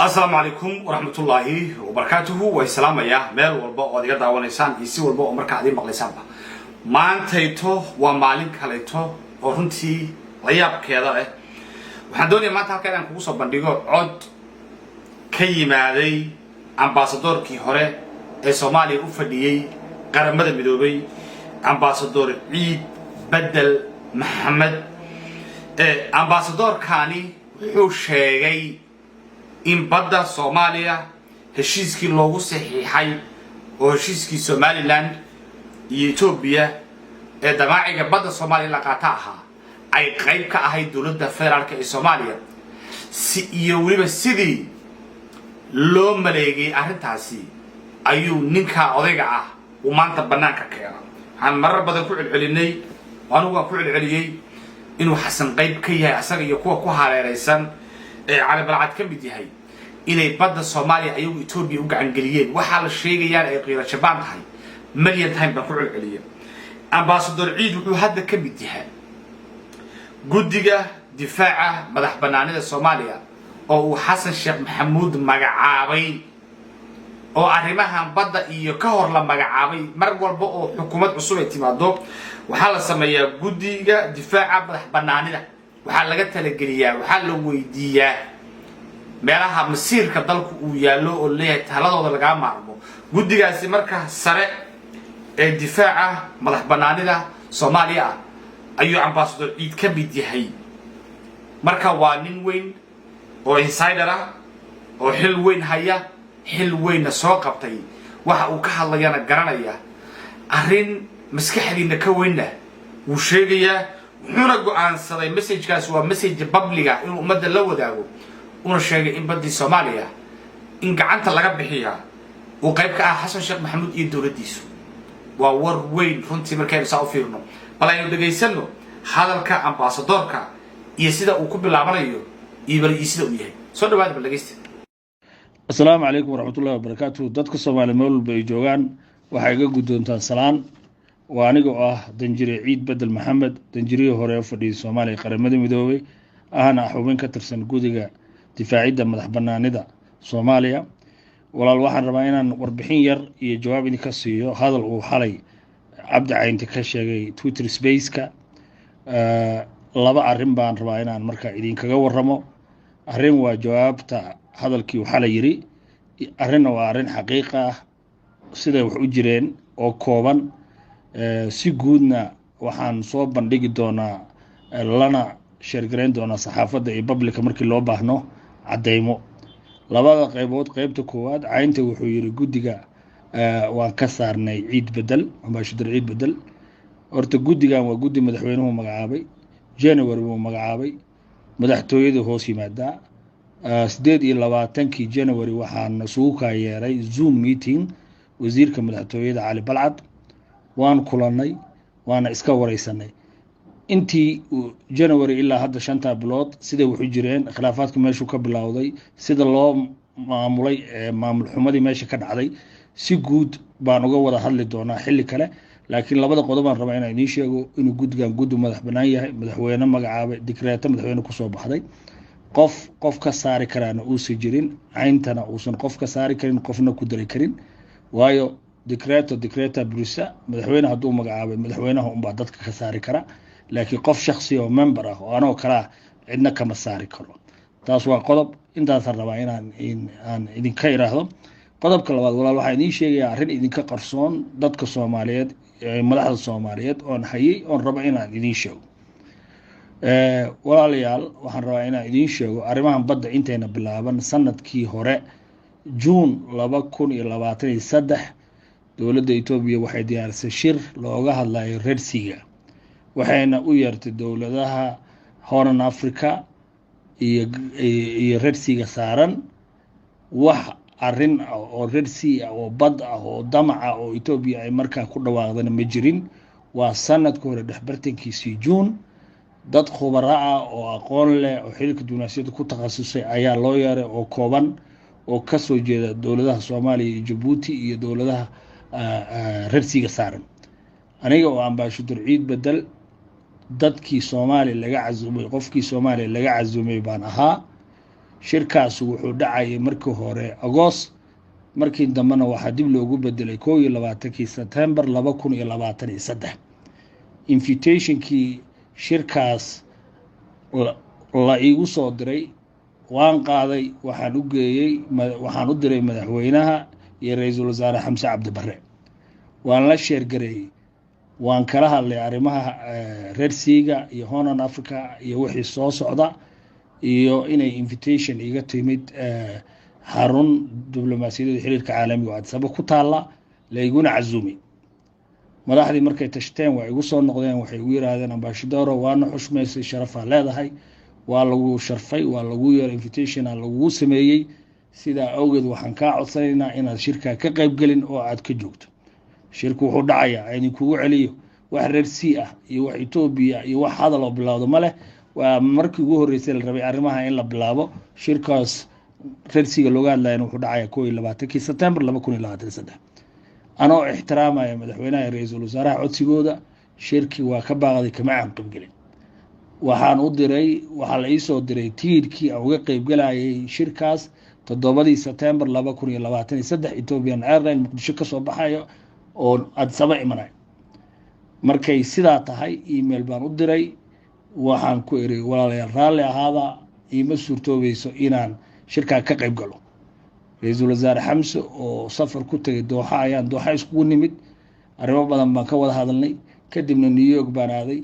السلام عليكم ورحمة الله وبركاته والسلام يا مال والبا وديك داوانيسان يسي والبا ومركا عدين مقليسان ما انتيتو ومالين كاليتو ورنتي لياب كيدا waxaan doonayaa maanta halkan aan kugu soo bandhigo cod ka yimaaday ambassadorkii hore ee Soomaaliya u fadhiyay qaramada midoobay ambassador Ciid Bedel Maxamed ambassadorkani wuxuu sheegay in badda Soomaaliya heshiiskii loogu saxiixay oo heshiiskii Somaliland iyo Ethiopia ee damaaciga badda Soomaaliya la qaataa ahaa ay qayb ka ahayd dawladda federaalka ee Soomaaliya si iyo waliba sidii loo maleegay arrintaasi ayuu ninka odayga ah uu maanta banaanka keenay waxaan marar badan ku celcelinay anigu ku celceliyay inuu xasan qayb ka yahay asaga iyo kuwa ku hareeraysan ee cali balcad ka mid yahay inay badda Soomaaliya ayagu Ethiopia u gacan galiyeen waxa la sheegayaan ay qiiro jabaan tahay milyan time baan ku celceliyay ambassador Ciid wuxuu hadda ka mid yahay guddiga difaaca madax banaanida Soomaaliya oo uu Xasan Sheekh Maxamuud magacaabay oo arrimahan badda iyo ka hor la magacaabay mar walba oo xukuumad cusub ay timaado waxa la sameeyaa guddiga difaaca madax banaanida waxa laga talageliyaa waxa la weydiiyaa meelaha masiirka dalku uu yaalo oo leeyahay taladooda laga maarmo guddigaasi marka sare ee difaaca madax banaanida Soomaaliya ayuu ambassador Ciid ka mid yahay marka waa nin weyn oo insider ah oo xil weyn haya xil weyn soo qabtay waxa uu ka hadlayana garanaya arrin maskaxdiina ka weynna uu sheegaya wuxuuna go'aansaday message-kaas waa message public ah in ummadda la wadaago una sheegay in badii Soomaaliya in gacanta laga bixiyo oo qayb ka ah Xasan Sheekh Maxamuud iyo dawladdiisu waa war weyn runtii markay soo fiirno balayno dhageysano hadalka ambassadorka iyo sida uu ku bilaabanayo iyo sida uu yahay soo dhawaad balageysta السلام عليكم ورحمة الله وبركاته dadka Soomaaliyeed meel walba ay joogaan waxay ga guddoontaan salaan waa aniga danjire Ciid Bedel Maxamed danjirihii hore ee fadhiyay Soomaaliya qaramada midoobay ahna xubin ka tirsan guddiga difaacidda madax banaanida Soomaaliya walaal waxaan rabaa inaan warbixin yar iyo jawaab idin ka siiyo hadal uu xalay Cabdi Caynti ka sheegay Twitter Space-ka laba arrin baan rabaa inaan marka idin kaga warramo arrin waa jawaabta hadalkii uu xalay yiri arrin waa arrin xaqiiqo ah sida wax u jireen oo kooban si guudna waxaan soo bandhigi doonaa lana sheergareyn doonaa saxaafadda iyo public markii loo baahno cadeymo labada qaybood qaybta koowaad Caynti wuxuu yiri guddiga waan ka saarnay Ciid Bedel ambassador Ciid Bedel horta guddigan waa guddi madaxweynuhu magacaabay January uu magacaabay madaxtooyada hoos yimaada 28 January waxaan soo ka yeeray Zoom meeting wasiirka madaxtooyada Cali Balcad waan kulanay waana iska wareysanay intii January ilaa hadda 5 bilood sida wuxuu jireen khilaafaadka meeshu ka bilowday sida loo maamulay maamul xumadii meesha ka dhacday si guud baan uga wada hadli doonaa xilli kale laakiin labada qodob aan rabaa inaan idin sheego inuu guddigan guddi madax banaan yahay madaxweyne magacaabay dekreeto madaxweyne ku soo baxday qof ka saari karaana uu si jirin Cayntana uusan qof ka saari karin qofna ku dari karin waayo dekreeto Brussels madaxweyne hadduu magacaabay madaxweynaha baa dadka ka saari kara laakiin qof shakhsi oo member ah oo anoo kala cidna kama saari karo taas waa qodob intaas rabaa inaan idin ka iraahdo qodobka labaad walaal waxaan idin sheegayaa arrin idinka qarsoon dadka Soomaaliyeed madaxda Soomaaliyeed oon hayay oon raba inaan idin sheego walaalayaal waxaan rabaa inaan idin sheego arrimahan badda intayna bilaaban sanadkii hore June 2023 dawladda Ethiopia waxay diyaarisay shir looga hadlayo Red Sea waxayna u yeertay dawladaha Horn Africa iyo Red Sea saaran wax arrin oo Red Sea oo bad ah oo damaca oo Ethiopia ay markaa ku dhawaaqdeen ma jirin waa sanadkii hore dhexbartankiisii June dad khubaro ah oo aqoon leh oo xilka duunaasiyada ku takhasusay ayaa loo yeeray oo kooban oo ka soo jeeda dawladaha Soomaaliya iyo Djibouti iyo dawladaha Red Sea saaran aniga oo ambassador Ciid Bedel dadkii Soomaaliya laga cazumay qofkii Soomaaliya laga cazumay baan ahaa shirkaas wuxuu dhacayay markii hore Agost markii dambana waxaa dib loogu bedelay 21 September 2023 invitationkii shirkaas la igu soo diray waan qaaday waxaan u diray madaxweynaha iyo ra'iisul wasaare Xamse Cabdi Barre waan la sheer gareeyay waan kala hadlay arrimaha Red Sea iyo Horn Africa iyo wixii soo socda iyo inay invitation iga timid xarun diblomaasiyadda xiriirka caalamiga oo sabab ku taala la iguna cazumay madaxdii markay tashteen waa igu soo noqdeen waxay ugu yiraahdeen ambassador waana xushmeysay sharafa leedahay waa lagu sharfay waa lagu yeer invitation lagu sameeyay sida awgeed waxaan ka codsanaynaa inaad shirka ka qayb galin oo aad ka joogto shirku wuxuu dhacayaa in kugu celiyo wax Red Sea iyo wax Ethiopia iyo wax hadal oo bilowdo male waa markii ugu horeysay la rabay arrimaha in la bilaabo shirkaas Red Sea looga hadlayo wuxuu dhacayaa 21 September 2023 anoo ixtiraamaya madaxweynaha ra'iisul wasaaraha codsigooda shirki waa ka baaqday kama aan qayb galin waxaan u diray waxa la ii soo diray tiirkii aan uga qayb galayay shirkaas 7 September 2023 Ethiopian Airlines Muqdisho ka soo baxayo oo Addis Ababa imanay markay sidaa tahay email baan u diray waxaan ku iri walaalayaal raalli ahaada ima suurtoobayso inaan shirka ka qayb galo ra'iisul wasaare Xamse oo safar ku tagay Dooxa ayaan Dooxa isku nimid arrimo badan baan ka wada hadalnay kadibna New York baan aaday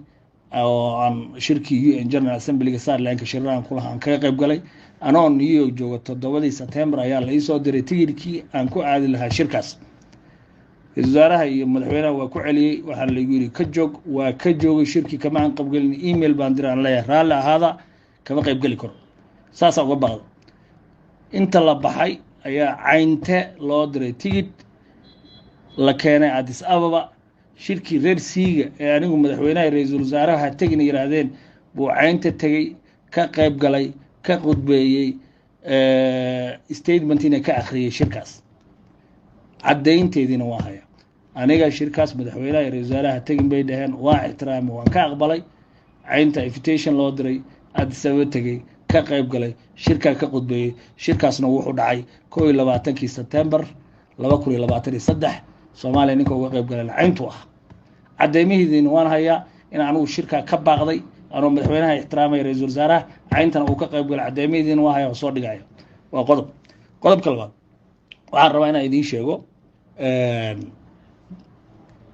oo aan shirkii UN General Assembly ga saarlaanka shiraan ku lahaan ka qayb galay anoo New York joogo 7 September ayaa la ii soo diray tigirkii aan ku aadi lahaa shirkaas wasaaraha iyo madaxweynaha waa ku celiyay waxa la yiri ka joog waa ka joogay shirkii kama aan qayb galin email baan diraan leeyahay raalli ahaada kama qayb gali karo saasa uga baaqdo inta la baxay ayaa caynte loo diray tigid la keenay Addis Ababa shirkii Red Sea ee anigu madaxweynaha ra'iisul wasaaraha tagin yiraahdeen buu caynte tagay ka qayb galay ka qudbeeyay statementina ka akhriyay shirkaas cadeynteedina waa haya aniga shirkaas madaxweynaha ra'iisul wasaaraha tagin bay dhaheen waa ixtiraam waan ka aqbalay caynta invitation loo diray Addis Ababa tagay ka qayb galay shirka ka qudbeeyay shirkaasna wuxuu dhacay 21 September 2023 Soomaaliya ninka uga qayb galay cayntu cadeemihiina waan hayaa in aanu shirka ka baaqday anoo madaxweynaha ixtiraamay ra'iisul wasaaraha cayntana uu ka qayb galay cadeemihiina waa hayaa soo dhigaya waa qodobka labaad waxaan rabaa inaan idin sheego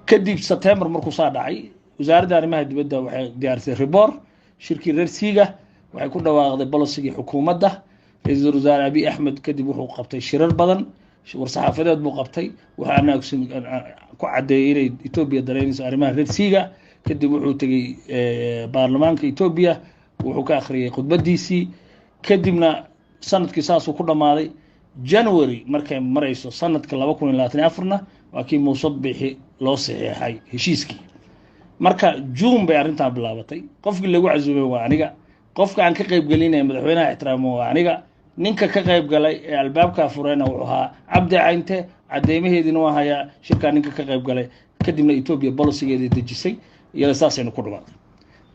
kadib September markuu soo dhacay wasaaradda arrimaha dibadda waxay diyaarisay report shirkii Red Sea waxay ku dhawaaqday policy xukuumadda ra'iisul wasaare Abiy Ahmed kadib wuxuu qabtay shirar badan war-saxaafadeed buu qabtay waxaana ku cadeeyay inay Ethiopia dareynayso arrimaha Red Sea kadib wuxuu tagay baarlamaanka Ethiopia wuxuu ka akhriyay khudbadiisii kadibna sanadkii saas uu ku dhamaaday January markay marayso sanadka 2024 waa kii Muuse Bixi loo saxiixay heshiiskii marka June bay arrintan bilaabatay qofkii lagu casuumay waa aniga qofka aan ka qayb galinay madaxweynaha ixtiraamo waa aniga ninka ka qayb galay ee albaabka furayna wuxuu ahaa Cabdi Caynte cadeemaheedina waa haya shirka ninka ka qayb galay kadibna Ethiopia policy-geeda dejisay iyada saasaynu ku dhawaaqay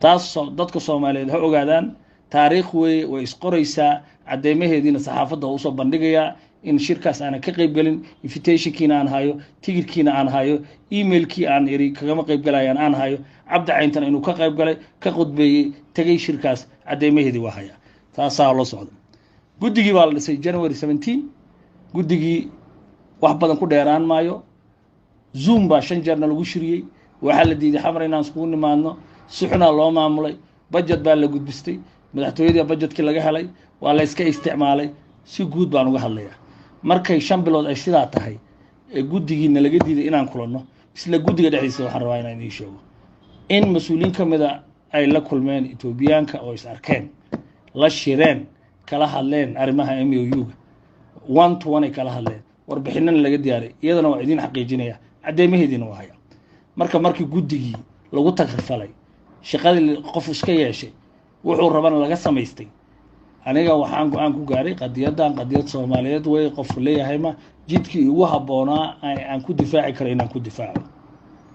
taas dadka Soomaaliyeed ha ogaadaan taariikh way isqoraysaa cadeemaheedina saxaafadda uu soo bandhigaya in shirkaas aan ka qayb galin invitation-kiina aan hayo tigirkiina aan hayo email-kii aan iri kagama qayb galayaan aan hayo Cabdi Cayntana inuu ka qayb galay ka qudbeeyay tagay shirkaas cadeemaheedii waa haya taasaa la socdo guddigii baa la dhisay January 17 guddigii wax badan ku dheeraan maayo Zoom baa 5 jeer lagu shiriyay waxa la diiday xamar inaan isku nimaadno suxna loo maamulay budget baa la gudbistay madaxtooyada budgetkii laga helay waa la iska isticmaalay si guud baan uga hadlayaa markay 5 bilood ay sidaa tahay ee guddigiina laga diiday inaan kulanno isla guddiga dhexdiisa waxaan rabaa inaan idin sheego in mas'uuliyiin kamida ay la kulmeen Etoobiyaanka oo is arkeen la shireen kala hadleen arrimaha MOU-ga 1-to-1 ay kala hadleen warbixinana laga diyaaray iyadana waa idin xaqiijinaya cadeemaheedina waa haya markii guddigii lagu tagrifalay shaqadii qof iska yeeshay wuxuu rabana laga samaystay aniga waxaan go'aan ku gaaray qadiyad Soomaaliyeed way qof leeyahay ma jidkii ugu haboonaa aan ku difaaci karo inaan ku difaaco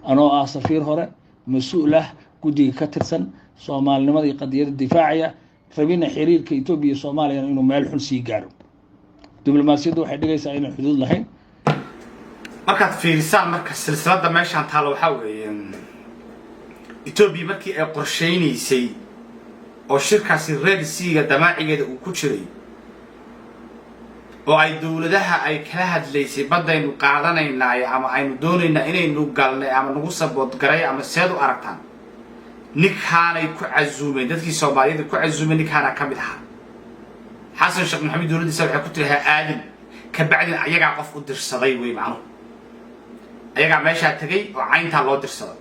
anoo safiir hore mas'uul ah guddiga ka tirsan Soomaalinimada iyo qadiyada difaacaya rabina xiriirka Itoobiya iyo Soomaaliya inuu meel xun sii gaaro diblomaasiyaddu waxay dhigaysaa inay xuduud lahayn markaad fiirisaan marka silsiladda meeshaan taalo waxa weeye Itoobiya markii ay qorsheynaysay oo shirkaasi Red Sea-ga damaacigeeda uu ku jiray oo ay dawladaha ay kala hadlaysay badaynu qaadanaynaa ama aynu doonaynaa inaynu galnay ama nagu sabood garay ama seed u aragtaan ninkaanay ku casuumeen dadkii Soomaaliyeed ku casuumeen ninkaana ka mid ahaa xasan sheekh maxamed dawladdiisa waxay ku tirahay aadin ka bacdin ayaga qof u dirsaday way macno ayaga meesha tagay oo caynta loo dirsaday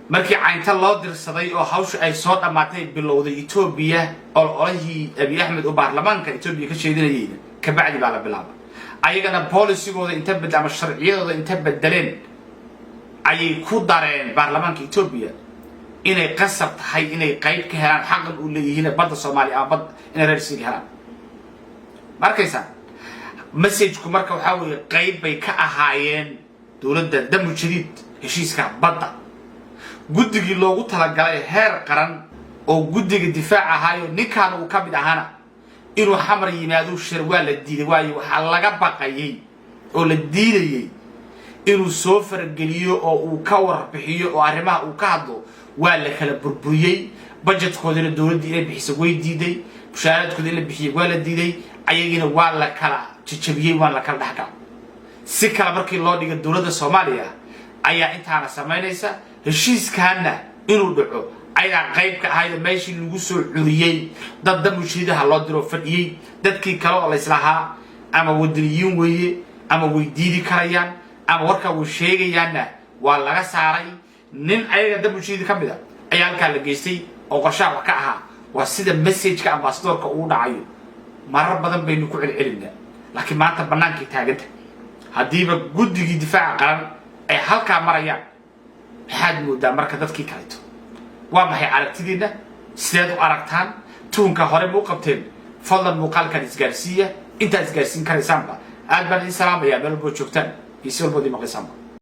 markii caynta loo dirsaday oo hawshu ay soo dhamaatay bilowday Itoobiya oo olahii Abiy Ahmed oo baarlamaanka Itoobiya ka sheedinayay ka bacdi baa la bilaabay ayagana policy-gooda inta bedel ama sharciyadooda inta bedeleen ayay ku dareen baarlamaanka Itoobiya inay qasab tahay inay qayb ka helaan xaqan u leeyihiin badda Soomaaliya ama bad inay raadsi helaan markaysa message-ku marka waxa weeye qayb bay ka ahaayeen dawladda damu jadiid heshiiska badda guddigii loogu talagalay heer qaran oo guddiga difaac ahaayo ninkaan uu ka mid ahaana inuu xamar yimaado shir waa la diiday waayo waxa laga baqayay oo la diidayay inuu soo fargeliyo oo uu ka warbixiyo oo arrimaha uu ka hadlo waa la kala burburiyay budgetkoodina dawladda inay bixiso way diiday mushaharaadkooda in la bixiyo waa la diiday ayagina waa la kala jajabiyay waa la kala dhaxgal si kala markii loo dhigo dawladda Soomaaliya ayaa intaana sameynaysa heshiiskaana inuu dhaco ayaa qayb ka ahayd meeshii lagu soo curiyay dad damushiidaha loo diro fadhiyay dadkii kale oo la islahaa ama wadaniyiin weeye ama way diidi karayaan ama warka uu sheegayaana waa laga saaray nin ayaga damushiida ka mid ah ayaa halka la geystay oo qorshaha wax ka ahaa waa sida message-ka ambassador-ka uu dhacayo marar badan baynu ku celcelinaa laakiin maanta banaanka taaganta hadiiba guddigii difaaca qaran ay halka marayaan waxaad moodaa marka dadkii kaleeto waa maxay aragtidiina sideed u aragtaan tuunka hore muu qabteen fadlan muuqaalkan isgaarsiiya intaad isgaarsiin karaysaanba aad baan idin salaamayaa meel walbo joogtaan iyo si walbo idin maqlaysaan